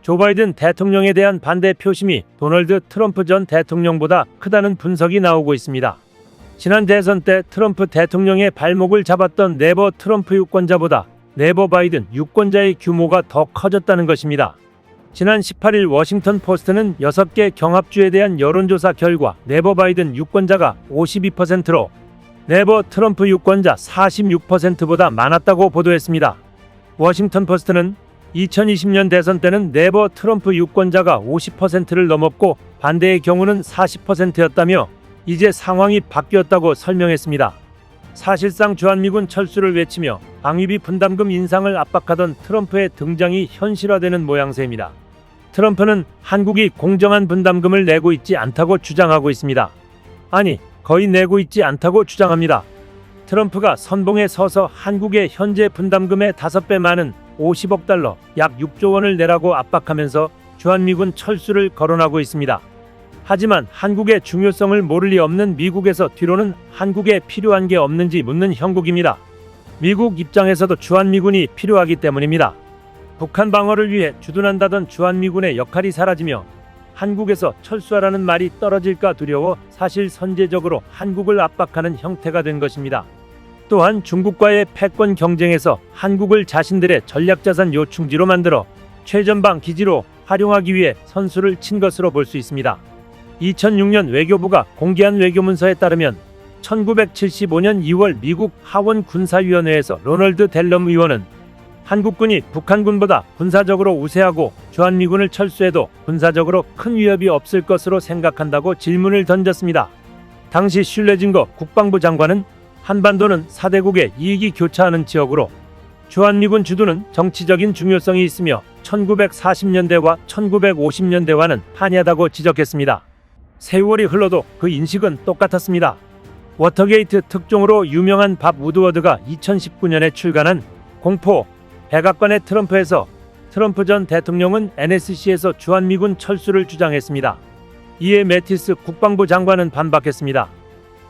조 바이든 대통령에 대한 반대 표심이 도널드 트럼프 전 대통령보다 크다는 분석이 나오고 있습니다. 지난 대선 때 트럼프 대통령의 발목을 잡았던 네버 트럼프 유권자보다 네버 바이든 유권자의 규모가 더 커졌다는 것입니다. 지난 18일 워싱턴 포스트는 6개 경합주에 대한 여론조사 결과 네버 바이든 유권자가 52%로 네버 트럼프 유권자 46%보다 많았다고 보도했습니다. 워싱턴 포스트는 2020년 대선 때는 네버 트럼프 유권자가 50%를 넘었고 반대의 경우는 40%였다며 이제 상황이 바뀌었다고 설명했습니다. 사실상 주한미군 철수를 외치며 방위비 분담금 인상을 압박하던 트럼프의 등장이 현실화되는 모양새입니다. 트럼프는 한국이 공정한 분담금을 내고 있지 않다고 주장하고 있습니다. 아니, 거의 내고 있지 않다고 주장합니다. 트럼프가 선봉에 서서 한국의 현재 분담금의 5배 많은 50억 달러, 약 6조 원을 내라고 압박하면서 주한미군 철수를 거론하고 있습니다. 하지만 한국의 중요성을 모를 리 없는 미국에서 뒤로는 한국에 필요한 게 없는지 묻는 형국입니다. 미국 입장에서도 주한미군이 필요하기 때문입니다. 북한 방어를 위해 주둔한다던 주한미군의 역할이 사라지며 한국에서 철수하라는 말이 떨어질까 두려워 사실 선제적으로 한국을 압박하는 형태가 된 것입니다. 또한 중국과의 패권 경쟁에서 한국을 자신들의 전략자산 요충지로 만들어 최전방 기지로 활용하기 위해 선수를 친 것으로 볼 수 있습니다. 2006년 외교부가 공개한 외교문서에 따르면 1975년 2월 미국 하원 군사위원회에서 로널드 델럼 의원은 한국군이 북한군보다 군사적으로 우세하고 주한미군을 철수해도 군사적으로 큰 위협이 없을 것으로 생각한다고 질문을 던졌습니다. 당시 슐레징거 국방부 장관은 한반도는 4대국의 이익이 교차하는 지역으로 주한미군 주둔은 정치적인 중요성이 있으며 1940년대와 1950년대와는 판이하다고 지적했습니다. 세월이 흘러도 그 인식은 똑같았습니다. 워터게이트 특종으로 유명한 밥 우드워드가 2019년에 출간한 공포 백악관의 트럼프에서 트럼프 전 대통령은 NSC에서 주한미군 철수를 주장했습니다. 이에 매티스 국방부 장관은 반박했습니다.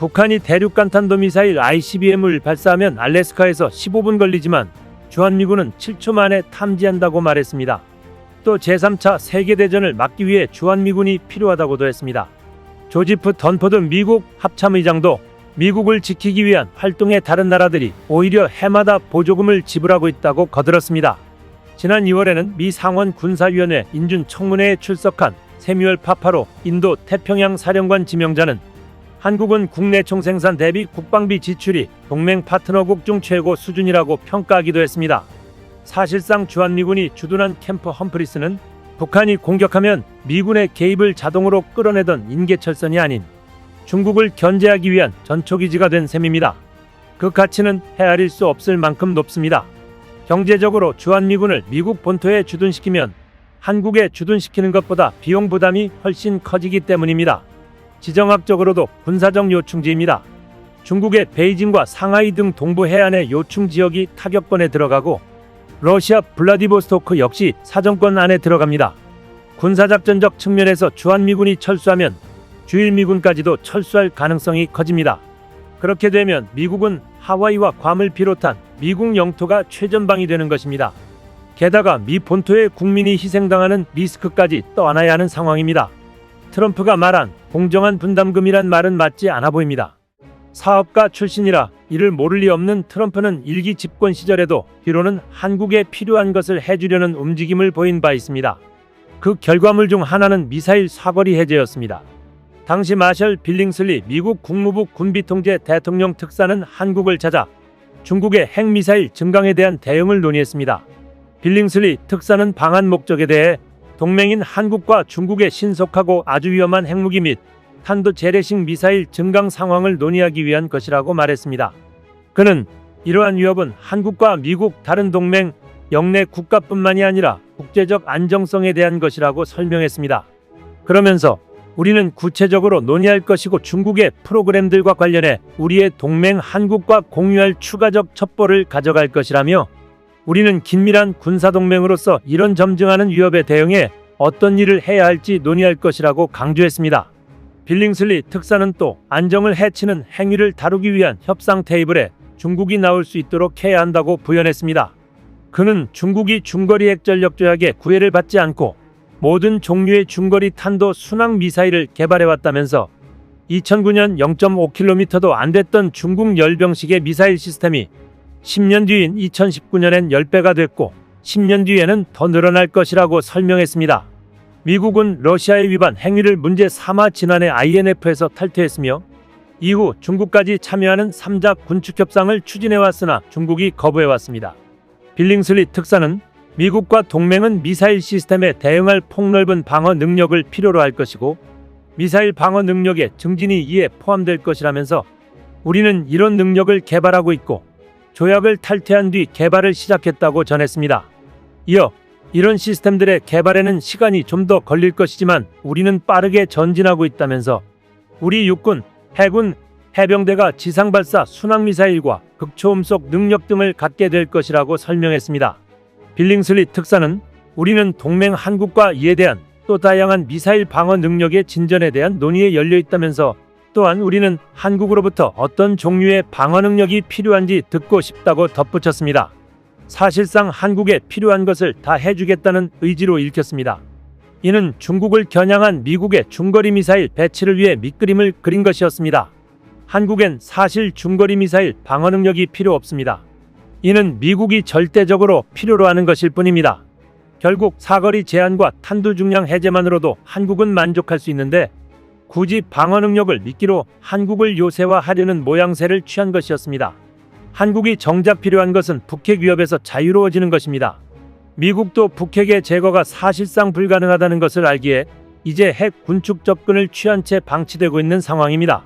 북한이 대륙간탄도미사일 ICBM을 발사하면 알래스카에서 15분 걸리지만 주한미군은 7초 만에 탐지한다고 말했습니다. 또 제3차 세계대전을 막기 위해 주한미군이 필요하다고도 했습니다. 조지프 던포드 미국 합참의장도 미국을 지키기 위한 활동에 다른 나라들이 오히려 해마다 보조금을 지불하고 있다고 거들었습니다. 지난 2월에는 미 상원 군사위원회 인준 청문회에 출석한 세뮤얼 파파로 인도 태평양 사령관 지명자는 한국은 국내 총생산 대비 국방비 지출이 동맹 파트너국 중 최고 수준이라고 평가하기도 했습니다. 사실상 주한미군이 주둔한 캠프 험프리스는 북한이 공격하면 미군의 개입을 자동으로 끌어내던 인계철선이 아닌 중국을 견제하기 위한 전초기지가 된 셈입니다. 그 가치는 헤아릴 수 없을 만큼 높습니다. 경제적으로 주한미군을 미국 본토에 주둔시키면 한국에 주둔시키는 것보다 비용 부담이 훨씬 커지기 때문입니다. 지정학적으로도 군사적 요충지입니다. 중국의 베이징과 상하이 등 동부 해안의 요충 지역이 타격권에 들어가고 러시아 블라디보스토크 역시 사정권 안에 들어갑니다. 군사작전적 측면에서 주한미군이 철수하면 주일미군까지도 철수할 가능성이 커집니다. 그렇게 되면 미국은 하와이와 괌을 비롯한 미국 영토가 최전방이 되는 것입니다. 게다가 미 본토의 국민이 희생당하는 리스크까지 떠안아야 하는 상황입니다. 트럼프가 말한 공정한 분담금이란 말은 맞지 않아 보입니다. 사업가 출신이라 이를 모를 리 없는 트럼프는 일기 집권 시절에도 뒤로는 한국에 필요한 것을 해주려는 움직임을 보인 바 있습니다. 그 결과물 중 하나는 미사일 사거리 해제였습니다. 당시 마셜 빌링슬리 미국 국무부 군비통제 대통령 특사는 한국을 찾아 중국의 핵미사일 증강에 대한 대응을 논의했습니다. 빌링슬리 특사는 방한 목적에 대해 동맹인 한국과 중국의 신속하고 아주 위험한 핵무기 및 탄도 재래식 미사일 증강 상황을 논의하기 위한 것이라고 말했습니다. 그는 이러한 위협은 한국과 미국 다른 동맹 영내 국가뿐만이 아니라 국제적 안정성에 대한 것이라고 설명했습니다. 그러면서 우리는 구체적으로 논의할 것이고 중국의 프로그램들과 관련해 우리의 동맹 한국과 공유할 추가적 첩보를 가져갈 것이라며 우리는 긴밀한 군사동맹으로서 이런 점증하는 위협에 대응해 어떤 일을 해야 할지 논의할 것이라고 강조했습니다. 빌링슬리 특사는 또 안정을 해치는 행위를 다루기 위한 협상 테이블에 중국이 나올 수 있도록 해야 한다고 부연했습니다. 그는 중국이 중거리 핵전력 조약의 구애를 받지 않고 모든 종류의 중거리 탄도 순항 미사일을 개발해왔다면서 2009년 0.5km도 안 됐던 중국 열병식의 미사일 시스템이 10년 뒤인 2019년엔 10배가 됐고 10년 뒤에는 더 늘어날 것이라고 설명했습니다. 미국은 러시아의 위반 행위를 문제 삼아 지난해 INF에서 탈퇴했으며 이후 중국까지 참여하는 3자 군축협상을 추진해왔으나 중국이 거부해왔습니다. 빌링슬리 특사는 미국과 동맹은 미사일 시스템에 대응할 폭넓은 방어 능력을 필요로 할 것이고 미사일 방어 능력의 증진이 이에 포함될 것이라면서 우리는 이런 능력을 개발하고 있고 조약을 탈퇴한 뒤 개발을 시작했다고 전했습니다. 이어 이런 시스템들의 개발에는 시간이 좀 더 걸릴 것이지만 우리는 빠르게 전진하고 있다면서 우리 육군, 해군, 해병대가 지상발사 순항미사일과 극초음속 능력 등을 갖게 될 것이라고 설명했습니다. 빌링슬리 특사는 우리는 동맹 한국과 이에 대한 또 다양한 미사일 방어 능력의 진전에 대한 논의에 열려 있다면서 또한 우리는 한국으로부터 어떤 종류의 방어 능력이 필요한지 듣고 싶다고 덧붙였습니다. 사실상 한국에 필요한 것을 다 해주겠다는 의지로 읽혔습니다. 이는 중국을 겨냥한 미국의 중거리 미사일 배치를 위해 밑그림을 그린 것이었습니다. 한국엔 사실 중거리 미사일 방어 능력이 필요 없습니다. 이는 미국이 절대적으로 필요로 하는 것일 뿐입니다. 결국 사거리 제한과 탄두 중량 해제만으로도 한국은 만족할 수 있는데 굳이 방어 능력을 미끼로 한국을 요새화하려는 모양새를 취한 것이었습니다. 한국이 정작 필요한 것은 북핵 위협에서 자유로워지는 것입니다. 미국도 북핵의 제거가 사실상 불가능하다는 것을 알기에 이제 핵 군축 접근을 취한 채 방치되고 있는 상황입니다.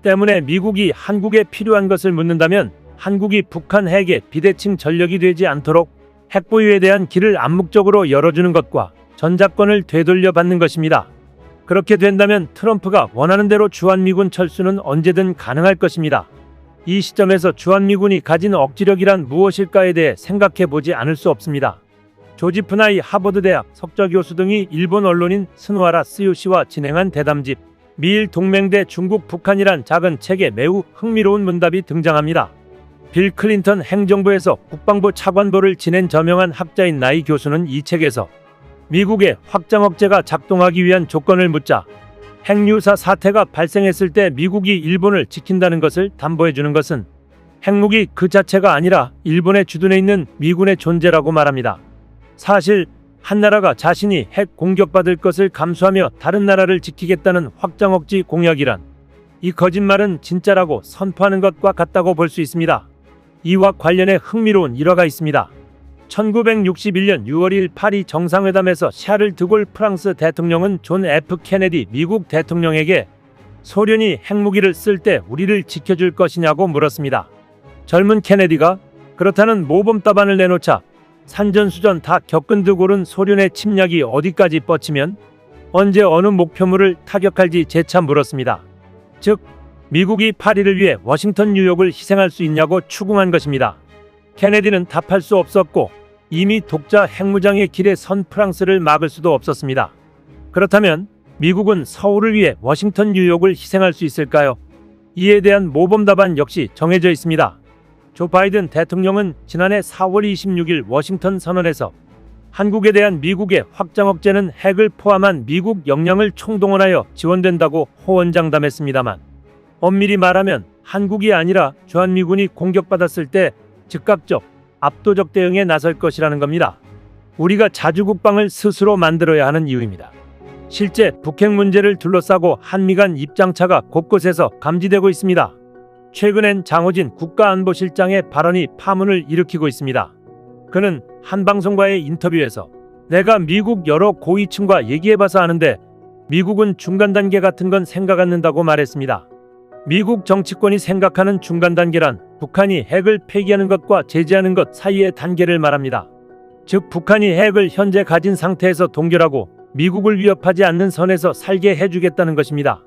때문에 미국이 한국에 필요한 것을 묻는다면 한국이 북한 핵의 비대칭 전력이 되지 않도록 핵 보유에 대한 길을 암묵적으로 열어주는 것과 전작권을 되돌려 받는 것입니다. 그렇게 된다면 트럼프가 원하는 대로 주한미군 철수는 언제든 가능할 것입니다. 이 시점에서 주한미군이 가진 억지력이란 무엇일까에 대해 생각해 보지 않을 수 없습니다. 조지프 나이 하버드대학 석좌교수 등이 일본 언론인 스누하라 스요시와 진행한 대담집 미일 동맹 대 중국 북한이란 작은 책에 매우 흥미로운 문답이 등장합니다. 빌 클린턴 행정부에서 국방부 차관보를 지낸 저명한 학자인 나이 교수는 이 책에서 미국의 확장 억제가 작동하기 위한 조건을 묻자 핵유사 사태가 발생했을 때 미국이 일본을 지킨다는 것을 담보해 주는 것은 핵무기 그 자체가 아니라 일본의 주둔해 있는 미군의 존재라고 말합니다. 사실 한 나라가 자신이 핵 공격받을 것을 감수하며 다른 나라를 지키겠다는 확장 억지 공약이란 이 거짓말은 진짜라고 선포하는 것과 같다고 볼 수 있습니다. 이와 관련해 흥미로운 일화가 있습니다. 1961년 6월 1일 파리 정상회담에서 샤를 드골 프랑스 대통령은 존 F 케네디 미국 대통령에게 소련이 핵무기를 쓸 때 우리를 지켜줄 것이냐고 물었습니다. 젊은 케네디가 그렇다는 모범 답안을 내놓자 산전수전 다 겪은 드골은 소련의 침략이 어디까지 뻗치면 언제 어느 목표물을 타격할지 재차 물었습니다. 즉 미국이 파리를 위해 워싱턴 뉴욕을 희생할 수 있냐고 추궁한 것입니다. 케네디는 답할 수 없었고 이미 독자 핵무장의 길에 선 프랑스를 막을 수도 없었습니다. 그렇다면 미국은 서울을 위해 워싱턴 뉴욕을 희생할 수 있을까요? 이에 대한 모범 답안 역시 정해져 있습니다. 조 바이든 대통령은 지난해 4월 26일 워싱턴 선언에서 한국에 대한 미국의 확장 억제는 핵을 포함한 미국 역량을 총동원하여 지원된다고 호언장담했습니다만 엄밀히 말하면 한국이 아니라 주한미군이 공격받았을 때 즉각적 압도적 대응에 나설 것이라는 겁니다. 우리가 자주국방을 스스로 만들어야 하는 이유입니다. 실제 북핵 문제를 둘러싸고 한미 간 입장차가 곳곳에서 감지되고 있습니다. 최근엔 장호진 국가안보실장의 발언이 파문을 일으키고 있습니다. 그는 한 방송과의 인터뷰에서 내가 미국 여러 고위층과 얘기해봐서 아는데 미국은 중간 단계 같은 건 생각 않는다고 말했습니다. 미국 정치권이 생각하는 중간 단계란 북한이 핵을 폐기하는 것과 제재하는 것 사이의 단계를 말합니다. 즉 북한이 핵을 현재 가진 상태에서 동결하고 미국을 위협하지 않는 선에서 살게 해주겠다는 것입니다.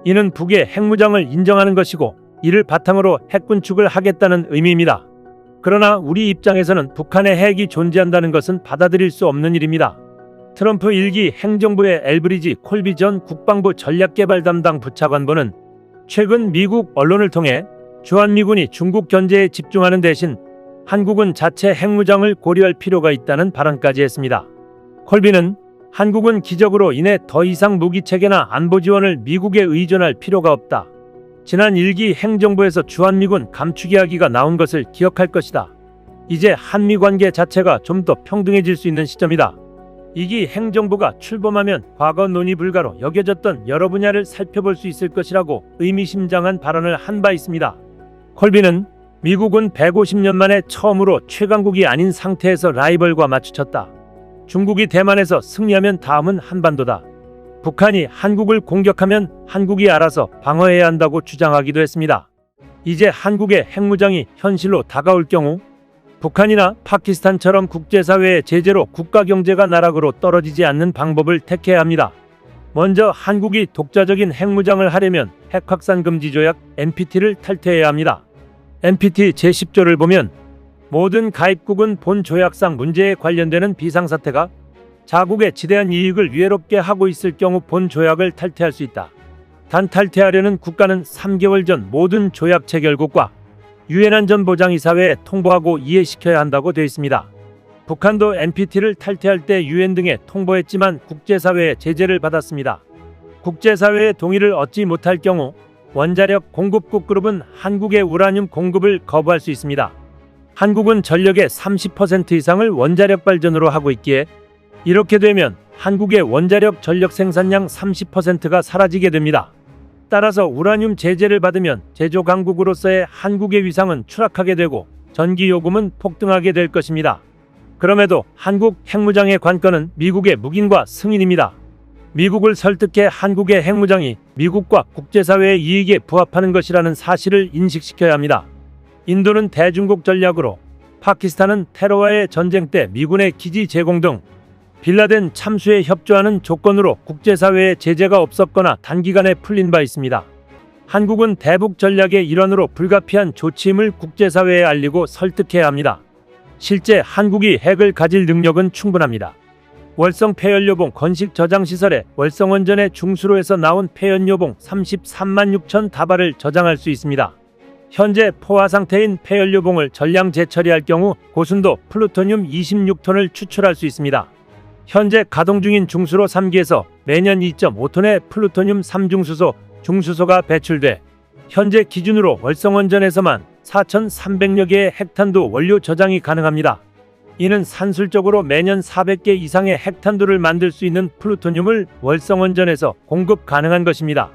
이는 북의 핵무장을 인정하는 것이고 이를 바탕으로 핵군축을 하겠다는 의미입니다. 그러나 우리 입장에서는 북한의 핵이 존재한다는 것은 받아들일 수 없는 일입니다. 트럼프 1기 행정부의 엘브리지 콜비 전 국방부 전략개발 담당 부차관보는 최근 미국 언론을 통해 주한미군이 중국 견제에 집중하는 대신 한국은 자체 핵무장을 고려할 필요가 있다는 발언까지 했습니다. 콜비는 한국은 기적으로 인해 더 이상 무기 체계나 안보 지원을 미국에 의존할 필요가 없다. 지난 1기 행정부에서 주한미군 감축 이야기가 나온 것을 기억할 것이다. 이제 한미 관계 자체가 좀 더 평등해질 수 있는 시점이다. 2기 행정부가 출범하면 과거 논의 불가로 여겨졌던 여러 분야를 살펴볼 수 있을 것이라고 의미심장한 발언을 한 바 있습니다. 콜비는 미국은 150년 만에 처음으로 최강국이 아닌 상태에서 라이벌과 맞추쳤다. 중국이 대만에서 승리하면 다음은 한반도다. 북한이 한국을 공격하면 한국이 알아서 방어해야 한다고 주장하기도 했습니다. 이제 한국의 핵무장이 현실로 다가올 경우 북한이나 파키스탄처럼 국제사회의 제재로 국가 경제가 나락으로 떨어지지 않는 방법을 택해야 합니다. 먼저 한국이 독자적인 핵무장을 하려면 핵확산금지조약 NPT를 탈퇴해야 합니다. NPT 제10조를 보면 모든 가입국은 본 조약상 문제에 관련되는 비상사태가 자국의 지대한 이익을 위해롭게 하고 있을 경우 본 조약을 탈퇴할 수 있다. 단 탈퇴하려는 국가는 3개월 전 모든 조약 체결국과 유엔 안전보장이사회에 통보하고 이해시켜야 한다고 되어 있습니다. 북한도 NPT를 탈퇴할 때 유엔 등에 통보했지만 국제사회의 제재를 받았습니다. 국제사회의 동의를 얻지 못할 경우 원자력 공급국 그룹은 한국의 우라늄 공급을 거부할 수 있습니다. 한국은 전력의 30% 이상을 원자력 발전으로 하고 있기에 이렇게 되면 한국의 원자력 전력 생산량 30%가 사라지게 됩니다. 따라서 우라늄 제재를 받으면 제조 강국으로서의 한국의 위상은 추락하게 되고 전기 요금은 폭등하게 될 것입니다. 그럼에도 한국 핵무장의 관건은 미국의 묵인과 승인입니다. 미국을 설득해 한국의 핵무장이 미국과 국제사회의 이익에 부합하는 것이라는 사실을 인식시켜야 합니다. 인도는 대중국 전략으로, 파키스탄은 테러와의 전쟁 때 미군의 기지 제공 등 빌라덴 참수에 협조하는 조건으로 국제사회의 제재가 없었거나 단기간에 풀린 바 있습니다. 한국은 대북 전략의 일환으로 불가피한 조치임을 국제사회에 알리고 설득해야 합니다. 실제 한국이 핵을 가질 능력은 충분합니다. 월성 폐연료봉 건식 저장시설에 월성원전의 중수로에서 나온 폐연료봉 33만 6천 다발을 저장할 수 있습니다. 현재 포화 상태인 폐연료봉을 전량 재처리할 경우 고순도 플루토늄 26톤을 추출할 수 있습니다. 현재 가동 중인 중수로 3기에서 매년 2.5톤의 플루토늄 3중수소, 중수소가 배출돼 현재 기준으로 월성원전에서만 4,300여 개의 핵탄두 원료 저장이 가능합니다. 이는 산술적으로 매년 400개 이상의 핵탄두를 만들 수 있는 플루토늄을 월성원전에서 공급 가능한 것입니다.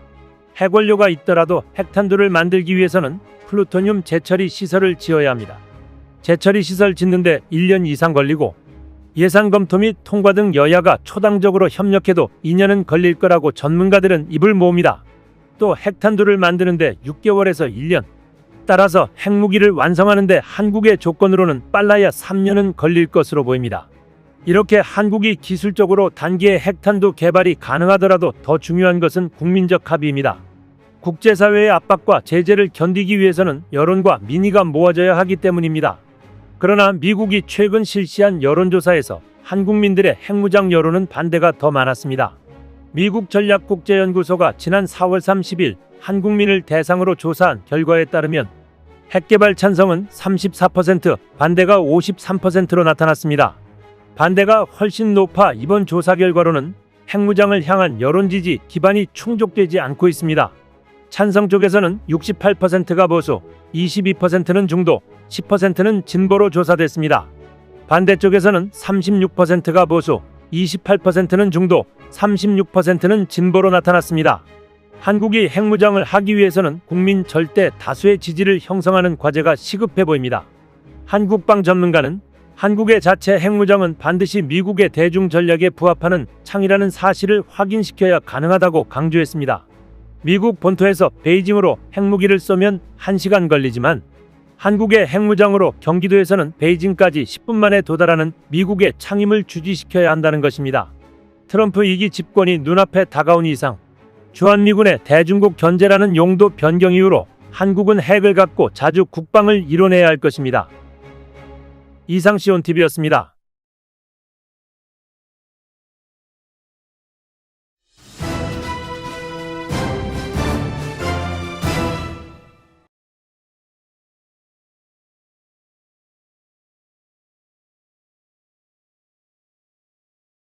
핵원료가 있더라도 핵탄두를 만들기 위해서는 플루토늄 재처리 시설을 지어야 합니다. 재처리 시설 짓는데 1년 이상 걸리고 예산 검토 및 통과 등 여야가 초당적으로 협력해도 2년은 걸릴 거라고 전문가들은 입을 모읍니다. 또 핵탄두를 만드는데 6개월에서 1년. 따라서 핵무기를 완성하는데 한국의 조건으로는 빨라야 3년은 걸릴 것으로 보입니다. 이렇게 한국이 기술적으로 단기에 핵탄두 개발이 가능하더라도 더 중요한 것은 국민적 합의입니다. 국제사회의 압박과 제재를 견디기 위해서는 여론과 민의가 모아져야 하기 때문입니다. 그러나 미국이 최근 실시한 여론조사에서 한국민들의 핵무장 여론은 반대가 더 많았습니다. 미국 전략국제연구소가 지난 4월 30일 한국민을 대상으로 조사한 결과에 따르면 핵개발 찬성은 34%, 반대가 53%로 나타났습니다. 반대가 훨씬 높아 이번 조사 결과로는 핵무장을 향한 여론 지지 기반이 충족되지 않고 있습니다. 찬성 쪽에서는 68%가 보수, 22%는 중도, 10%는 진보로 조사됐습니다. 반대쪽에서는 36%가 보수, 28%는 중도, 36%는 진보로 나타났습니다. 한국이 핵무장을 하기 위해서는 국민 절대 다수의 지지를 형성하는 과제가 시급해 보입니다. 한국방 전문가는 한국의 자체 핵무장은 반드시 미국의 대중 전략에 부합하는 창이라는 사실을 확인시켜야 가능하다고 강조했습니다. 미국 본토에서 베이징으로 핵무기를 쏘면 1시간 걸리지만 한국의 핵무장으로 경기도에서는 베이징까지 10분 만에 도달하는 미국의 창임을 주지시켜야 한다는 것입니다. 트럼프 2기 집권이 눈앞에 다가온 이상 주한미군의 대중국 견제라는 용도 변경 이후로 한국은 핵을 갖고 자주 국방을 이뤄내야 할 것입니다. 이상 시온TV였습니다.